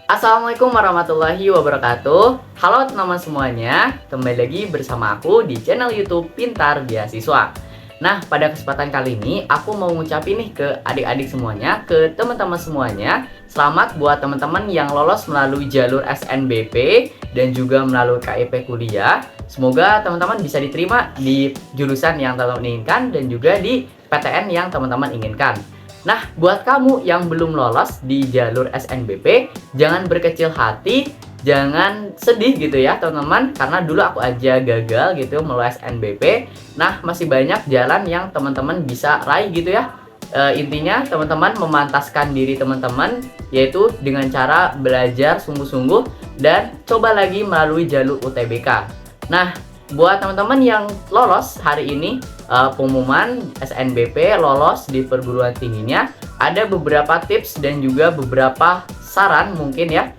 Assalamualaikum warahmatullahi wabarakatuh. Halo teman-teman semuanya, kembali lagi bersama aku di channel YouTube Pintar Beasiswa. Nah, pada kesempatan kali ini aku mau ngucapin nih ke adik-adik semuanya, ke teman-teman semuanya, selamat buat teman-teman yang lolos melalui jalur SNBP dan juga melalui KIP kuliah. Semoga teman-teman bisa diterima di jurusan yang teman-teman inginkan dan juga di PTN yang teman-teman inginkan. Nah, buat kamu yang belum lolos di jalur SNBP, jangan berkecil hati, jangan sedih gitu ya teman-teman, karena dulu aku aja gagal gitu melalui SNBP. Nah, masih banyak jalan yang teman-teman bisa raih gitu ya. Intinya teman-teman memantaskan diri teman-teman, yaitu dengan cara belajar sungguh-sungguh dan coba lagi melalui jalur UTBK. Nah, buat teman-teman yang lolos hari ini, pengumuman SNBP lolos di perguruan tingginya, ada beberapa tips dan juga beberapa saran mungkin ya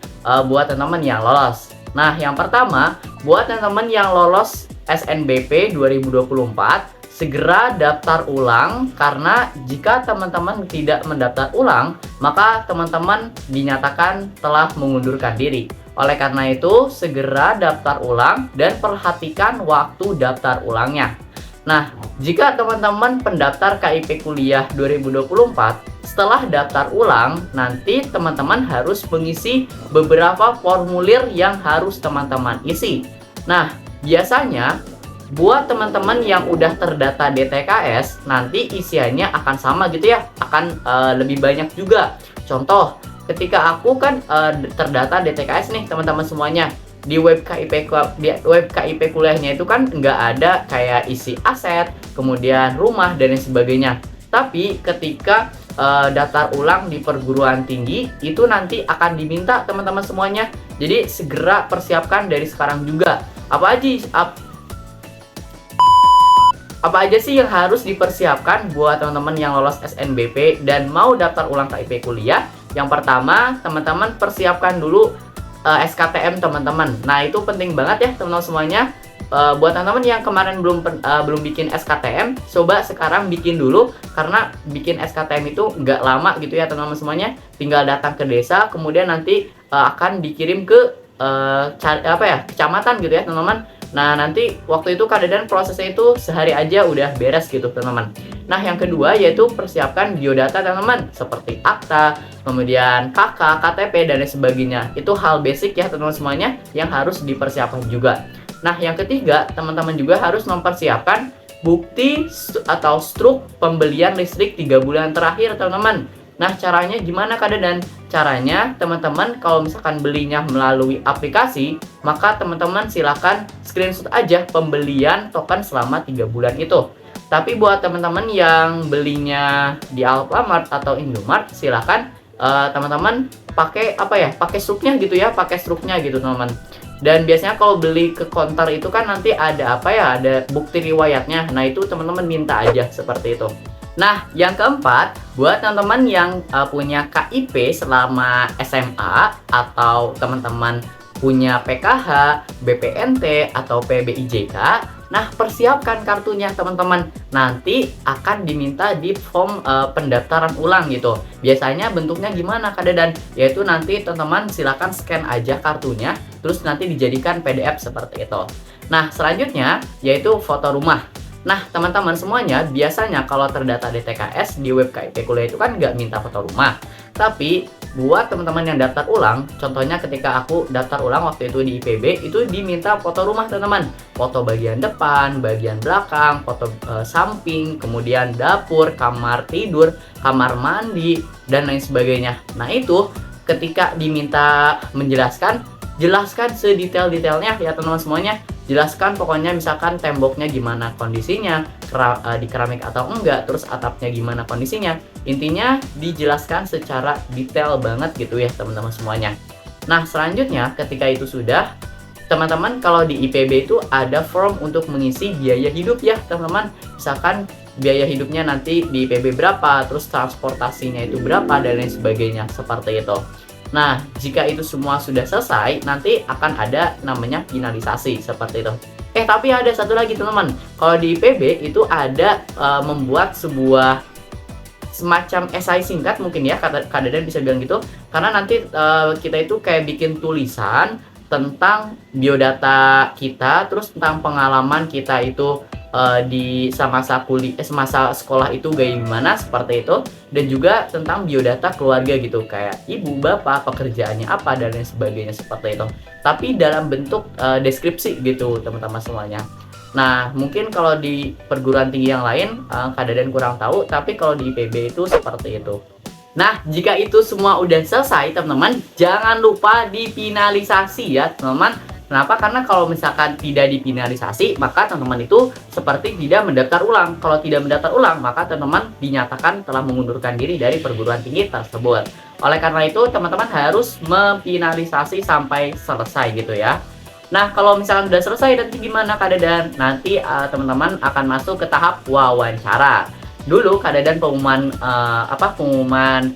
buat teman-teman yang lolos. Nah, yang pertama, buat teman-teman yang lolos SNBP 2024, segera daftar ulang, karena jika teman-teman tidak mendaftar ulang, maka teman-teman dinyatakan telah mengundurkan diri. Oleh karena itu, segera daftar ulang dan perhatikan waktu daftar ulangnya. Nah, jika teman-teman pendaftar KIP kuliah 2024, setelah daftar ulang, nanti teman-teman harus mengisi beberapa formulir yang harus teman-teman isi. Nah, biasanya buat teman-teman yang udah terdata DTKS, nanti isiannya akan sama gitu ya, akan lebih banyak juga. Contoh, ketika aku kan terdata DTKS nih teman-teman semuanya, di web KIP kuliahnya itu kan nggak ada kayak isi aset, kemudian rumah dan lain sebagainya. Tapi ketika daftar ulang di perguruan tinggi, itu nanti akan diminta teman-teman semuanya. Jadi segera persiapkan dari sekarang juga. Apa aja sih yang harus dipersiapkan buat teman-teman yang lolos SNBP dan mau daftar ulang KIP kuliah? Yang pertama, teman-teman persiapkan dulu SKTM teman-teman. Nah, itu penting banget ya teman-teman semuanya. Buat teman-teman yang kemarin belum bikin SKTM, coba sekarang bikin dulu, karena bikin SKTM itu nggak lama gitu ya teman-teman semuanya. Tinggal datang ke desa, kemudian nanti akan dikirim ke kecamatan gitu ya teman-teman. Nah, nanti waktu itu kadang prosesnya itu sehari aja udah beres gitu teman-teman. Nah, yang kedua yaitu persiapkan biodata teman-teman, seperti akta, kemudian KK, KTP, dan lain sebagainya. Itu hal basic ya teman-teman semuanya yang harus dipersiapkan juga. Nah, yang ketiga, teman-teman juga harus mempersiapkan bukti atau struk pembelian listrik 3 bulan terakhir teman-teman. Nah, caranya gimana Kak Dedan? Caranya teman-teman kalau misalkan belinya melalui aplikasi, maka teman-teman silakan screenshot aja pembelian token selama 3 bulan itu. Tapi buat teman-teman yang belinya di Alfamart atau Indomart, silakan teman-teman pakai pakai struknya gitu ya, pakai struknya gitu teman-teman. Dan biasanya kalau beli ke counter itu kan nanti ada ada bukti riwayatnya. Nah, itu teman-teman minta aja seperti itu. Nah, yang keempat, buat teman-teman yang punya KIP selama SMA atau teman-teman punya PKH, BPNT, atau PBIJK, nah persiapkan kartunya teman-teman. Nanti akan diminta di form pendaftaran ulang gitu. Biasanya bentuknya gimana Kak Dedan? Yaitu nanti teman-teman silakan scan aja kartunya, terus nanti dijadikan PDF seperti itu. Nah, selanjutnya yaitu foto rumah. Nah, teman-teman semuanya, biasanya kalau terdata DTKS di web KIP kuliah itu kan nggak minta foto rumah. Tapi buat teman-teman yang daftar ulang, contohnya ketika aku daftar ulang waktu itu di IPB, itu diminta foto rumah teman-teman. Foto bagian depan, bagian belakang, foto samping, kemudian dapur, kamar tidur, kamar mandi, dan lain sebagainya. Nah, itu ketika diminta menjelaskan, jelaskan sedetail-detailnya ya teman-teman semuanya. Jelaskan pokoknya misalkan temboknya gimana kondisinya, di keramik atau enggak, terus atapnya gimana kondisinya. Intinya dijelaskan secara detail banget gitu ya teman-teman semuanya. Nah, selanjutnya ketika itu sudah, teman-teman kalau di IPB itu ada form untuk mengisi biaya hidup ya teman-teman. Misalkan biaya hidupnya nanti di IPB berapa, terus transportasinya itu berapa, dan lain sebagainya seperti itu. Nah, jika itu semua sudah selesai, nanti akan ada namanya finalisasi seperti itu. Tapi ada satu lagi teman-teman. Kalau di IPB itu ada membuat sebuah semacam esai singkat mungkin ya, Kak Dadan bisa bilang gitu. Karena nanti kita itu kayak bikin tulisan tentang biodata kita, terus tentang pengalaman kita itu di semasa sekolah itu kayak gimana seperti itu, dan juga tentang biodata keluarga gitu, kayak ibu, bapak, pekerjaannya apa dan lain sebagainya seperti itu. Tapi dalam bentuk deskripsi gitu teman-teman semuanya. Nah, mungkin kalau di perguruan tinggi yang lain, Kak Dadan kurang tahu, tapi kalau di IPB itu seperti itu. Nah, jika itu semua udah selesai, teman-teman, jangan lupa dipinalisasi ya, teman-teman. Kenapa? Karena kalau misalkan tidak dipinalisasi, maka teman-teman itu seperti tidak mendaftar ulang. Kalau tidak mendaftar ulang, maka teman-teman dinyatakan telah mengundurkan diri dari perguruan tinggi tersebut. Oleh karena itu, teman-teman harus mempinalisasi sampai selesai gitu ya. Nah, kalau misalkan udah selesai nanti gimana Kak Dadan? Nanti teman-teman akan masuk ke tahap wawancara. Dulu Kak Dadan pengumuman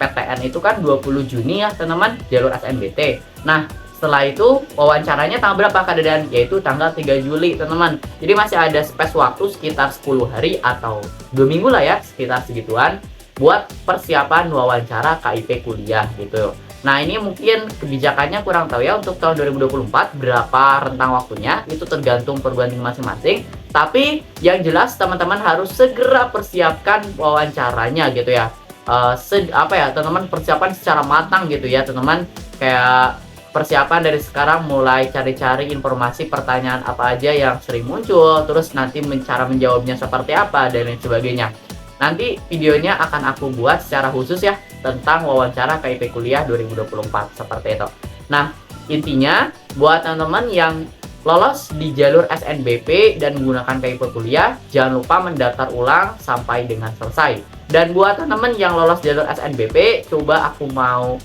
PTN itu kan 20 Juni ya teman-teman, jalur SNBT. Nah, setelah itu wawancaranya tanggal berapa Kak Dadan? Yaitu tanggal 3 Juli teman-teman. Jadi masih ada space waktu sekitar 10 hari atau 2 minggu lah ya, sekitar segituan buat persiapan wawancara KIP kuliah gitu. Nah, ini mungkin kebijakannya kurang tahu ya untuk tahun 2024 berapa rentang waktunya, itu tergantung perguruan tinggi masing-masing. Tapi yang jelas teman-teman harus segera persiapkan wawancaranya gitu ya. Teman-teman persiapan secara matang gitu ya, teman-teman. Kayak persiapan dari sekarang mulai cari-cari informasi pertanyaan apa aja yang sering muncul, terus nanti cara menjawabnya seperti apa dan lain sebagainya. Nanti videonya akan aku buat secara khusus ya tentang wawancara KIP kuliah 2024 seperti itu. Nah, intinya buat teman-teman yang lolos di jalur SNBP dan menggunakan KIP kuliah, jangan lupa mendaftar ulang sampai dengan selesai. Dan buat teman-teman yang lolos jalur SNBP, coba aku mau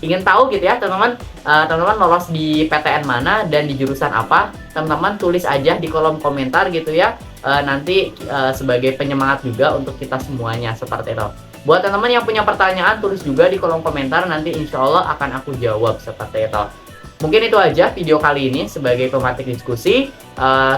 ingin tahu gitu ya teman-teman, teman-teman lolos di PTN mana dan di jurusan apa, teman-teman tulis aja di kolom komentar gitu ya. Nanti sebagai penyemangat juga untuk kita semuanya seperti itu. Buat teman-teman yang punya pertanyaan, tulis juga di kolom komentar, nanti insya Allah akan aku jawab seperti itu. Mungkin itu aja video kali ini sebagai pematik diskusi.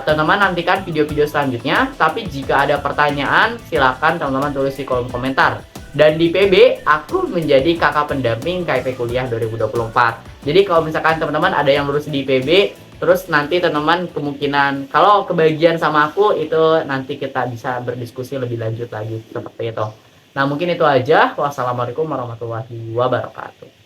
Teman-teman nantikan video-video selanjutnya, tapi jika ada pertanyaan silakan teman-teman tulis di kolom komentar. Dan di PB, aku menjadi kakak pendamping KIP Kuliah 2024. Jadi kalau misalkan teman-teman ada yang lulus di PB, terus nanti teman-teman kemungkinan kalau kebagian sama aku, itu nanti kita bisa berdiskusi lebih lanjut lagi seperti itu. Nah, mungkin itu aja. Wassalamualaikum warahmatullahi wabarakatuh.